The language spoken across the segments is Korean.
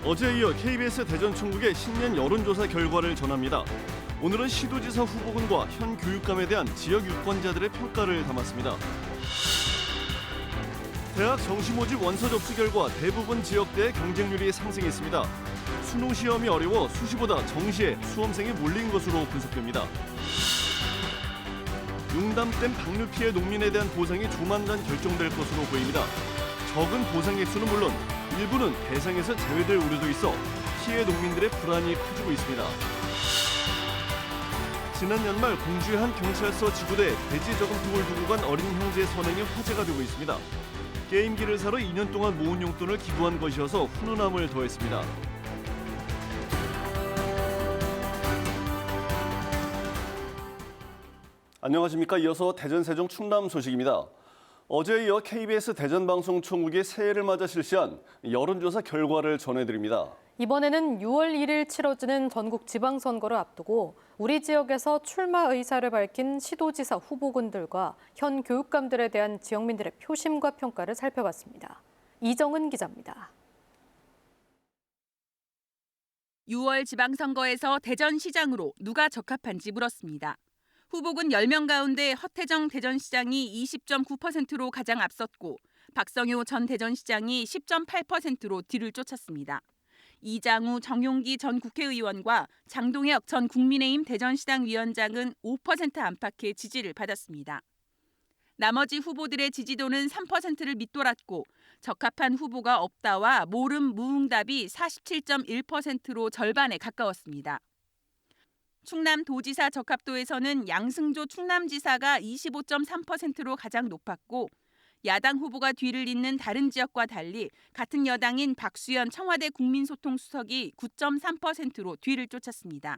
어제에 이어 KBS 대전 총국의 신년 여론조사 결과를 전합니다. 오늘은 시도지사 후보군과 현 교육감에 대한 지역 유권자들의 평가를 담았습니다. 대학 정시 모집 원서 접수 결과 대부분 지역대의 경쟁률이 상승했습니다. 수능 시험이 어려워 수시보다 정시에 수험생이 몰린 것으로 분석됩니다. 융담댐 방류 피해 농민에 대한 보상이 조만간 결정될 것으로 보입니다. 적은 보상 액수는 물론 일부는 대상에서 제외될 우려도 있어 피해 농민들의 불안이 커지고 있습니다. 지난 연말 공주의 한 경찰서 지구대에 돼지 저금통을 두고 간 어린 형제의 선행이 화제가 되고 있습니다. 게임기를 사러 2년 동안 모은 용돈을 기부한 것이어서 훈훈함을 더했습니다. 안녕하십니까. 이어서 대전, 세종, 충남 소식입니다. 어제에 이어 KBS 대전방송총국이 새해를 맞아 실시한 여론조사 결과를 전해드립니다. 이번에는 6월 1일 치러지는 전국 지방선거를 앞두고 우리 지역에서 출마 의사를 밝힌 시도지사 후보군들과 현 교육감들에 대한 지역민들의 표심과 평가를 살펴봤습니다. 이정은 기자입니다. 6월 지방선거에서 대전시장으로 누가 적합한지 물었습니다. 후보군 10명 가운데 허태정 대전시장이 20.9%로 가장 앞섰고 박성효 전 대전시장이 10.8%로 뒤를 쫓았습니다. 이장우, 정용기 전 국회의원과 장동혁 전 국민의힘 대전시당 위원장은 5% 안팎의 지지를 받았습니다. 나머지 후보들의 지지도는 3%를 밑돌았고 적합한 후보가 없다와 모름 무응답이 47.1%로 절반에 가까웠습니다. 충남도지사 적합도에서는 양승조 충남지사가 25.3%로 가장 높았고 야당 후보가 뒤를 잇는 다른 지역과 달리 같은 여당인 박수현 청와대 국민소통수석이 9.3%로 뒤를 쫓았습니다.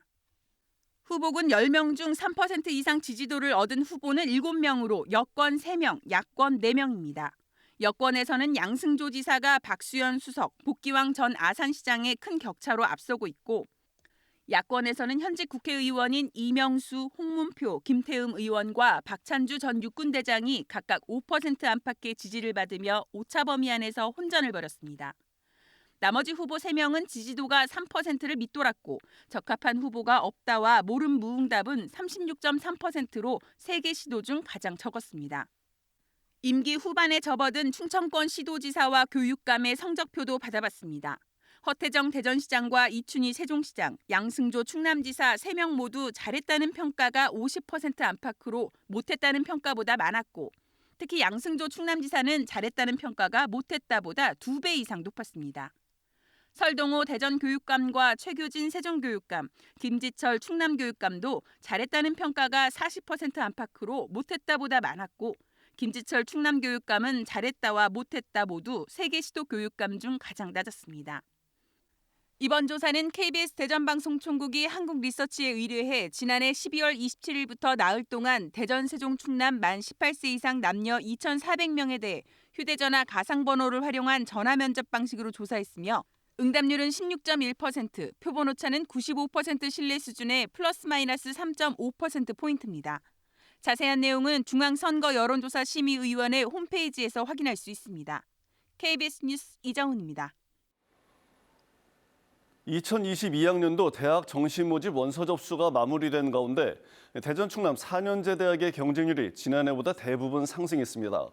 후보군 10명 중 3% 이상 지지도를 얻은 후보는 7명으로 여권 3명, 야권 4명입니다. 여권에서는 양승조 지사가 박수현 수석, 복기왕 전 아산시장에 큰 격차로 앞서고 있고 야권에서는 현직 국회의원인 이명수, 홍문표, 김태흠 의원과 박찬주 전 육군대장이 각각 5% 안팎의 지지를 받으며 오차 범위 안에서 혼전을 벌였습니다. 나머지 후보 3명은 지지도가 3%를 밑돌았고 적합한 후보가 없다와 모름 무응답은 36.3%로 3개 시도 중 가장 적었습니다. 임기 후반에 접어든 충청권 시도지사와 교육감의 성적표도 받아봤습니다. 허태정 대전시장과 이춘희 세종시장, 양승조 충남지사 3명 모두 잘했다는 평가가 50% 안팎으로 못했다는 평가보다 많았고 특히 양승조 충남지사는 잘했다는 평가가 못했다보다 2배 이상 높았습니다. 설동호 대전교육감과 최규진 세종교육감, 김지철 충남교육감도 잘했다는 평가가 40% 안팎으로 못했다보다 많았고 김지철 충남교육감은 잘했다와 못했다 모두 3개 시도 교육감 중 가장 낮았습니다. 이번 조사는 KBS 대전방송총국이 한국리서치에 의뢰해 지난해 12월 27일부터 나흘 동안 대전, 세종, 충남 만 18세 이상 남녀 2,400명에 대해 휴대전화 가상번호를 활용한 전화 면접 방식으로 조사했으며 응답률은 16.1%, 표본오차는 95% 신뢰 수준의 플러스 마이너스 3.5%포인트입니다. 자세한 내용은 중앙선거여론조사심의위원회 홈페이지에서 확인할 수 있습니다. KBS 뉴스 이정훈입니다. 2022학년도 대학 정시 모집 원서 접수가 마무리된 가운데 대전 충남 4년제 대학의 경쟁률이 지난해보다 대부분 상승했습니다.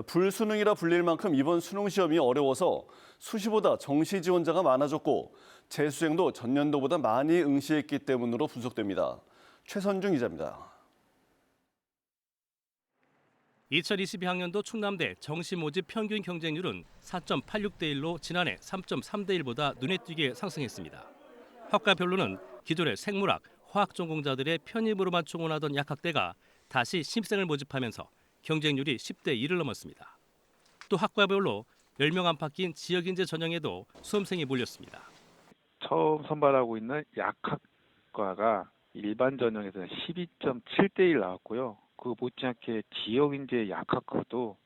불수능이라 불릴 만큼 이번 수능 시험이 어려워서 수시보다 정시 지원자가 많아졌고 재수생도 전년도보다 많이 응시했기 때문으로 분석됩니다. 최선중 기자입니다. 2022학년도 충남대 정시 모집 평균 경쟁률은 4.86대 1로 지난해 3.3대 1보다 눈에 띄게 상승했습니다. 학과별로는 기존의 생물학, 화학 전공자들의 편입으로만 충원하던 약학대가 다시 신입생을 모집하면서 경쟁률이 10대 1을 넘었습니다. 또 학과별로 10명 안팎인 지역인재 전형에도 수험생이 몰렸습니다. 처음 선발하고 있는 약학과가 일반 전형에서는 12.7대 1 나왔고요. 그 못지않게 지역인재 약학과도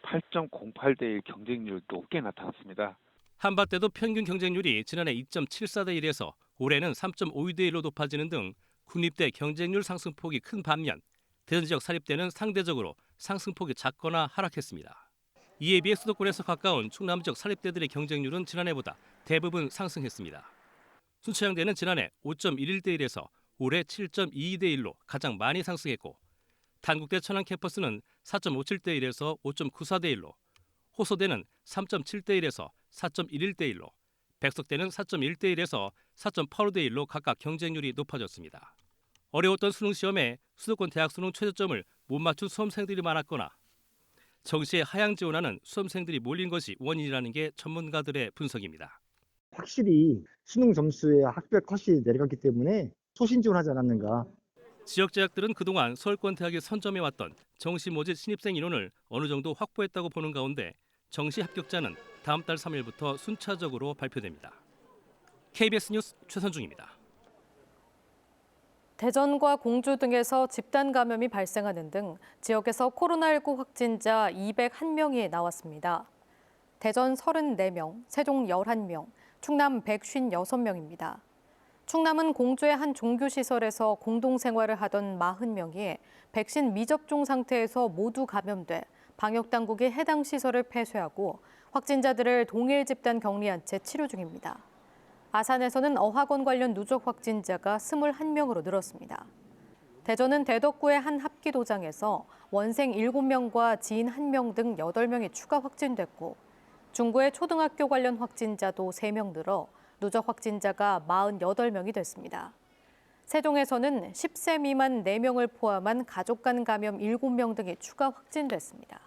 8.08대 1 경쟁률 높게 나타났습니다. 한밭대도 평균 경쟁률이 지난해 2.74대 1에서 올해는 3.52대 1로 높아지는 등 국립대 경쟁률 상승폭이 큰 반면 대전 지역 사립대는 상대적으로 상승폭이 작거나 하락했습니다. 이에 비해 수도권에서 가까운 충남 지역 사립대들의 경쟁률은 지난해보다 대부분 상승했습니다. 순천향대는 지난해 5.11대 1에서 올해 7.22대 1로 가장 많이 상승했고 단국대 천안 캠퍼스는 4.57대 1에서 5.94대 1로, 호서대는 3.7대 1에서 4.11대 1로, 백석대는 4.1대 1에서 4.85대 1로 각각 경쟁률이 높아졌습니다. 어려웠던 수능 시험에 수도권 대학 수능 최저점을 못 맞춘 수험생들이 많았거나 정시에 하향 지원하는 수험생들이 몰린 것이 원인이라는 게 전문가들의 분석입니다. 확실히 수능 점수에 학별 컷이 내려갔기 때문에 소신 지원하지 않았는가. 지역 대학들은 그동안 서울권 대학이 선점해왔던 정시 모집 신입생 인원을 어느 정도 확보했다고 보는 가운데 정시 합격자는 다음 달 3일부터 순차적으로 발표됩니다. KBS 뉴스 최선중입니다. 대전과 공주 등에서 집단 감염이 발생하는 등 지역에서 코로나19 확진자 201명이 나왔습니다. 대전 34명, 세종 11명, 충남 156명입니다. 충남은 공주의 한 종교시설에서 공동생활을 하던 40명이 백신 미접종 상태에서 모두 감염돼 방역당국이 해당 시설을 폐쇄하고 확진자들을 동일 집단 격리한 채 치료 중입니다. 아산에서는 어학원 관련 누적 확진자가 21명으로 늘었습니다. 대전은 대덕구의 한 합기도장에서 원생 7명과 지인 1명 등 8명이 추가 확진됐고 중구의 초등학교 관련 확진자도 3명 늘어 누적 확진자가 48명이 됐습니다. 세종에서는 10세 미만 4명을 포함한 가족 간 감염 7명 등이 추가 확진됐습니다.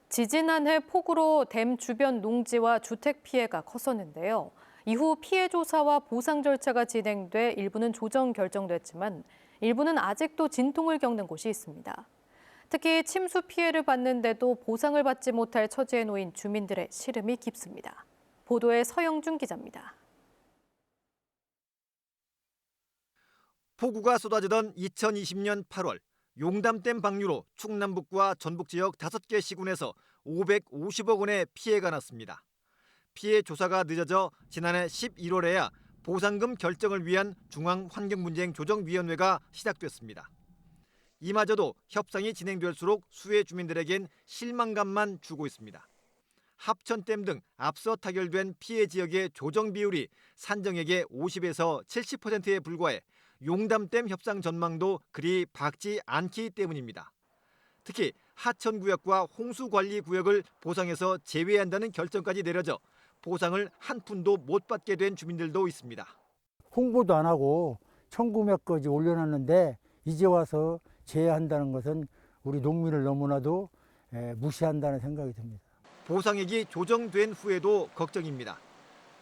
지지난해 폭우로 댐 주변 농지와 주택 피해가 컸었는데요. 이후 피해 조사와 보상 절차가 진행돼 일부는 조정 결정됐지만 일부는 아직도 진통을 겪는 곳이 있습니다. 특히 침수 피해를 받는데도 보상을 받지 못할 처지에 놓인 주민들의 시름이 깊습니다. 보도에 서영준 기자입니다. 폭우가 쏟아지던 2020년 8월 용담댐 방류로 충남북과 전북 지역 5개 시군에서 550억 원의 피해가 났습니다. 피해 조사가 늦어져 지난해 11월에야 보상금 결정을 위한 중앙환경분쟁조정위원회가 시작됐습니다. 이마저도 협상이 진행될수록 수해 주민들에겐 실망감만 주고 있습니다. 합천댐 등 앞서 타결된 피해 지역의 조정 비율이 산정액의 50에서 70%에 불과해 용담댐 협상 전망도 그리 밝지 않기 때문입니다. 특히 하천구역과 홍수관리구역을 보상에서 제외한다는 결정까지 내려져 보상을 한 푼도 못 받게 된 주민들도 있습니다. 홍보도 안 하고 1900까지 올려놨는데 이제 와서 제외한다는 것은 우리 농민을 너무나도 무시한다는 생각이 듭니다. 보상액이 조정된 후에도 걱정입니다.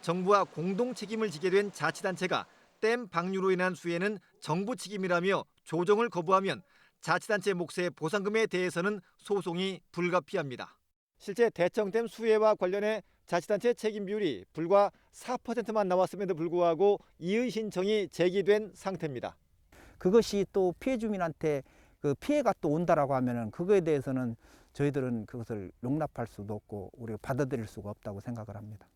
정부와 공동 책임을 지게 된 자치단체가 댐 방류로 인한 수해는 정부 책임이라며 조정을 거부하면 자치단체 몫의 보상금에 대해서는 소송이 불가피합니다. 실제 대청댐 수해와 관련해 자치단체 책임 비율이 불과 4%만 나왔음에도 불구하고 이의 신청이 제기된 상태입니다. 그것이 또 피해 주민한테 그 피해가 또 온다라고 하면은 그거에 대해서는 저희들은 그것을 용납할 수도 없고 우리가 받아들일 수가 없다고 생각을 합니다.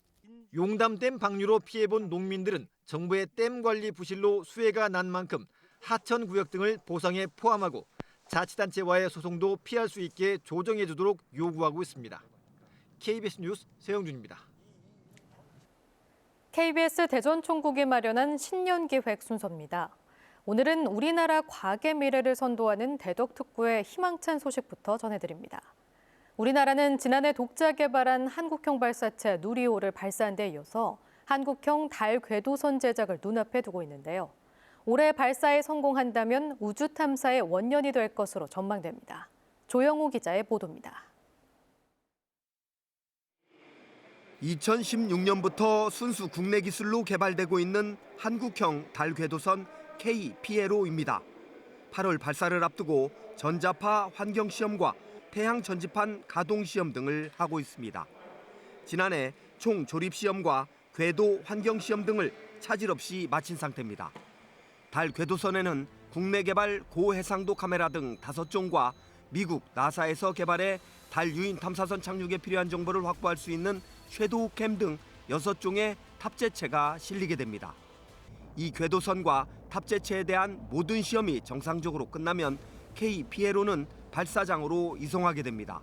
용담댐 방류로 피해본 농민들은 정부의 댐 관리 부실로 수해가 난 만큼 하천 구역 등을 보상에 포함하고 자치단체와의 소송도 피할 수 있게 조정해 주도록 요구하고 있습니다. KBS 뉴스 세영준입니다. KBS 대전총국이 마련한 신년기획 순서입니다. 오늘은 우리나라 과학의 미래를 선도하는 대덕특구의 희망찬 소식부터 전해드립니다. 우리나라는 지난해 독자 개발한 한국형 발사체 누리호를 발사한 데 이어서 한국형 달 궤도선 제작을 눈앞에 두고 있는데요. 올해 발사에 성공한다면 우주 탐사의 원년이 될 것으로 전망됩니다. 조영우 기자의 보도입니다. 2016년부터 순수 국내 기술로 개발되고 있는 한국형 달 궤도선 K-피에로입니다. 8월 발사를 앞두고 전자파 환경 시험과 태양 전지판 가동 시험 등을 하고 있습니다. 지난해 총 조립 시험과 궤도 환경 시험 등을 차질 없이 마친 상태입니다. 달 궤도선에는 국내 개발 고해상도 카메라 등 5종과 미국 나사에서 개발해 달 유인 탐사선 착륙에 필요한 정보를 확보할 수 있는 섀도우캠 등 6종의 탑재체가 실리게 됩니다. 이 궤도선과 탑재체에 대한 모든 시험이 정상적으로 끝나면 K-피에로는 발사장으로 이송하게 됩니다.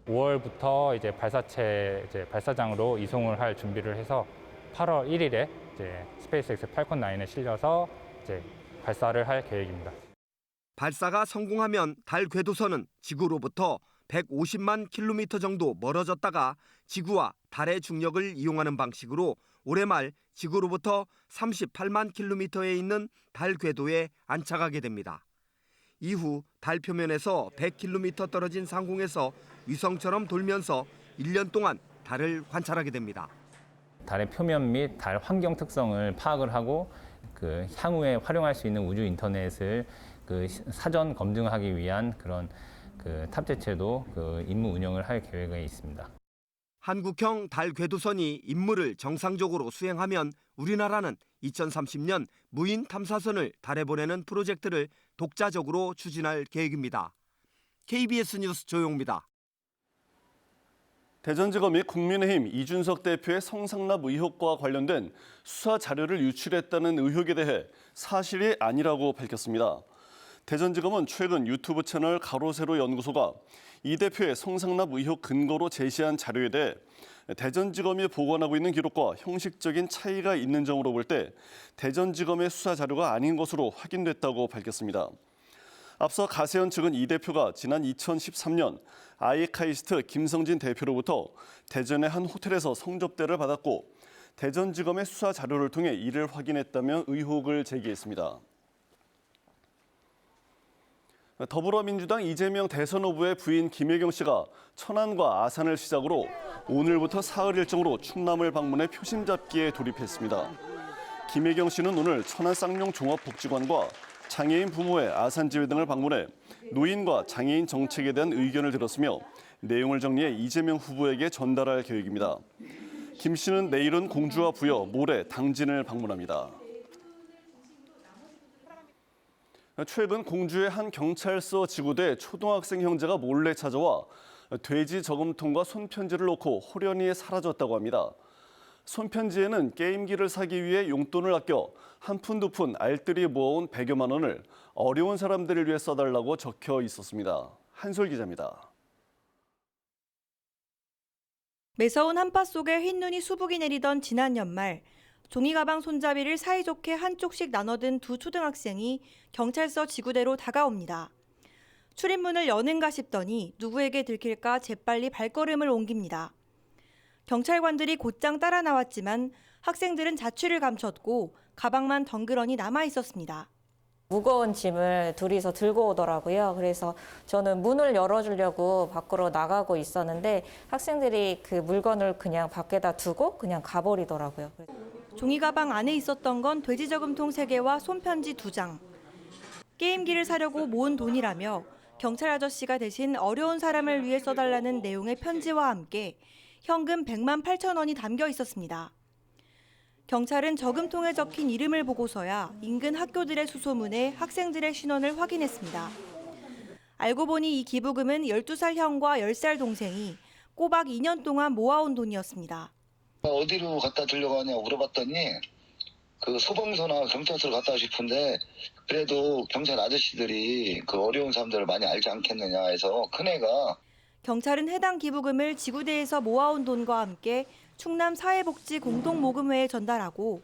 5월부터 이제 발사체 발사장으로 이송을 할 준비를 해서 8월 1일에 이제 스페이스X 팔콘 9에 실려서 이제 발사를 할 계획입니다. 발사가 성공하면 달 궤도선은 지구로부터 150만 킬로미터 정도 멀어졌다가 지구와 달의 중력을 이용하는 방식으로 올해 말 지구로부터 38만 킬로미터에 있는 달 궤도에 안착하게 됩니다. 이후 달 표면에서 100킬로미터 떨어진 상공에서 위성처럼 돌면서 1년 동안 달을 관찰하게 됩니다. 달의 표면 및 달 환경 특성을 파악을 하고 그 향후에 활용할 수 있는 우주 인터넷을 그 사전 검증하기 위한 그런 그 탑재체도 그 임무 운영을 할 계획에 있습니다. 한국형 달 궤도선이 임무를 정상적으로 수행하면 우리나라는 2030년 무인 탐사선을 달에 보내는 프로젝트를 독자적으로 추진할 계획입니다. KBS 뉴스 조용입니다. 대전지검이 국민의힘 이준석 대표의 성상납 의혹과 관련된 수사 자료를 유출했다는 의혹에 대해 사실이 아니라고 밝혔습니다. 대전지검은 최근 유튜브 채널 가로세로 연구소가 이 대표의 성상납 의혹 근거로 제시한 자료에 대해 대전지검이 보관하고 있는 기록과 형식적인 차이가 있는 점으로 볼 때 대전지검의 수사 자료가 아닌 것으로 확인됐다고 밝혔습니다. 앞서 가세현 측은 이 대표가 지난 2013년 아이카이스트 김성진 대표로부터 대전의 한 호텔에서 성접대를 받았고 대전지검의 수사 자료를 통해 이를 확인했다며 의혹을 제기했습니다. 더불어민주당 이재명 대선 후보의 부인 김혜경 씨가 천안과 아산을 시작으로 오늘부터 사흘 일정으로 충남을 방문해 표심 잡기에 돌입했습니다. 김혜경 씨는 오늘 천안 쌍용 종합복지관과 장애인 부모의 아산지회 등을 방문해 노인과 장애인 정책에 대한 의견을 들었으며 내용을 정리해 이재명 후보에게 전달할 계획입니다. 김 씨는 내일은 공주와 부여, 모레 당진을 방문합니다. 최근 공주의 한 경찰서 지구대에 초등학생 형제가 몰래 찾아와 돼지 저금통과 손편지를 놓고 호련히 사라졌다고 합니다. 손편지에는 게임기를 사기 위해 용돈을 아껴 한 푼 두 푼 알뜰히 모아온 100여만 원을 어려운 사람들을 위해 써달라고 적혀 있었습니다. 한솔 기자입니다. 매서운 한파 속에 흰눈이 수북이 내리던 지난 연말, 종이 가방 손잡이를 사이좋게 한쪽씩 나눠든 두 초등학생이 경찰서 지구대로 다가옵니다. 출입문을 여는가 싶더니 누구에게 들킬까 재빨리 발걸음을 옮깁니다. 경찰관들이 곧장 따라 나왔지만 학생들은 자취를 감췄고 가방만 덩그러니 남아 있었습니다. 무거운 짐을 둘이서 들고 오더라고요. 그래서 저는 문을 열어주려고 밖으로 나가고 있었는데 학생들이 그 물건을 그냥 밖에다 두고 그냥 가버리더라고요. 종이 가방 안에 있었던 건 돼지 저금통 3개와 손편지 2장. 게임기를 사려고 모은 돈이라며 경찰 아저씨가 대신 어려운 사람을 위해 써달라는 내용의 편지와 함께 현금 100만 8천 원이 담겨 있었습니다. 경찰은 저금통에 적힌 이름을 보고서야 인근 학교들의 수소문에 학생들의 신원을 확인했습니다. 알고 보니 이 기부금은 12살 형과 10살 동생이 꼬박 2년 동안 모아온 돈이었습니다. 어디로 갖다 주려고 하냐고 물어봤더니 그 소방서나 경찰서를 갔다 싶은데 그래도 경찰 아저씨들이 그 어려운 사람들을 많이 알지 않겠느냐 해서 큰애가 경찰은 해당 기부금을 지구대에서 모아온 돈과 함께 충남 사회복지 공동모금회에 전달하고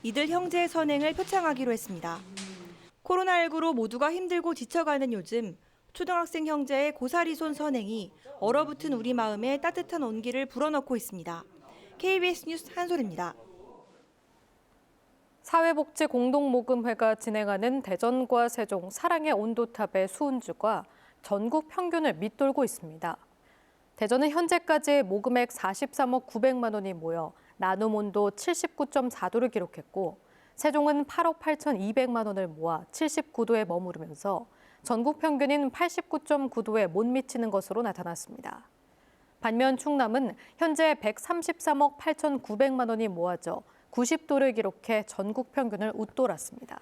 이들 형제의 선행을 표창하기로 했습니다. 코로나19로 모두가 힘들고 지쳐가는 요즘 초등학생 형제의 고사리손 선행이 얼어붙은 우리 마음에 따뜻한 온기를 불어넣고 있습니다. KBS 뉴스 한솔입니다. 사회복지 공동모금회가 진행하는 대전과 세종 사랑의 온도탑의 수은주가 전국 평균을 밑돌고 있습니다. 대전은 현재까지 모금액 43억 900만 원이 모여 나눔 온도 79.4도를 기록했고 세종은 8억 8,200만 원을 모아 79도에 머무르면서 전국 평균인 89.9도에 못 미치는 것으로 나타났습니다. 반면 충남은 현재 133억 8,900만 원이 모아져 90도를 기록해 전국 평균을 웃돌았습니다.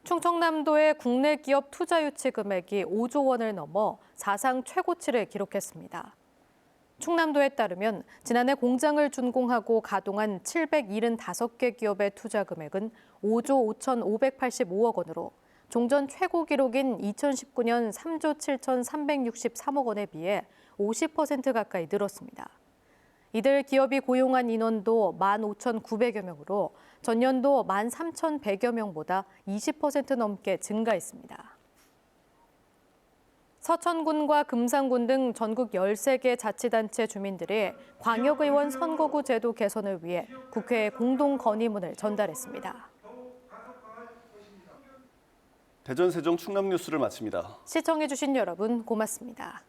충청남도의 국내 기업 투자 유치 금액이 5조 원을 넘어 사상 최고치를 기록했습니다. 충남도에 따르면 지난해 공장을 준공하고 가동한 775개 기업의 투자 금액은 5조 5,585억 원으로 종전 최고 기록인 2019년 3조 7,363억 원에 비해 50% 가까이 늘었습니다. 이들 기업이 고용한 인원도 15,900여 명으로 전년도 13,100여 명보다 20% 넘게 증가했습니다. 서천군과 금산군 등 전국 13개 자치단체 주민들이 광역의원 선거구 제도 개선을 위해 국회에 공동 건의문을 전달했습니다. 대전, 세종, 충남 뉴스를 마칩니다. 시청해주신 여러분 고맙습니다.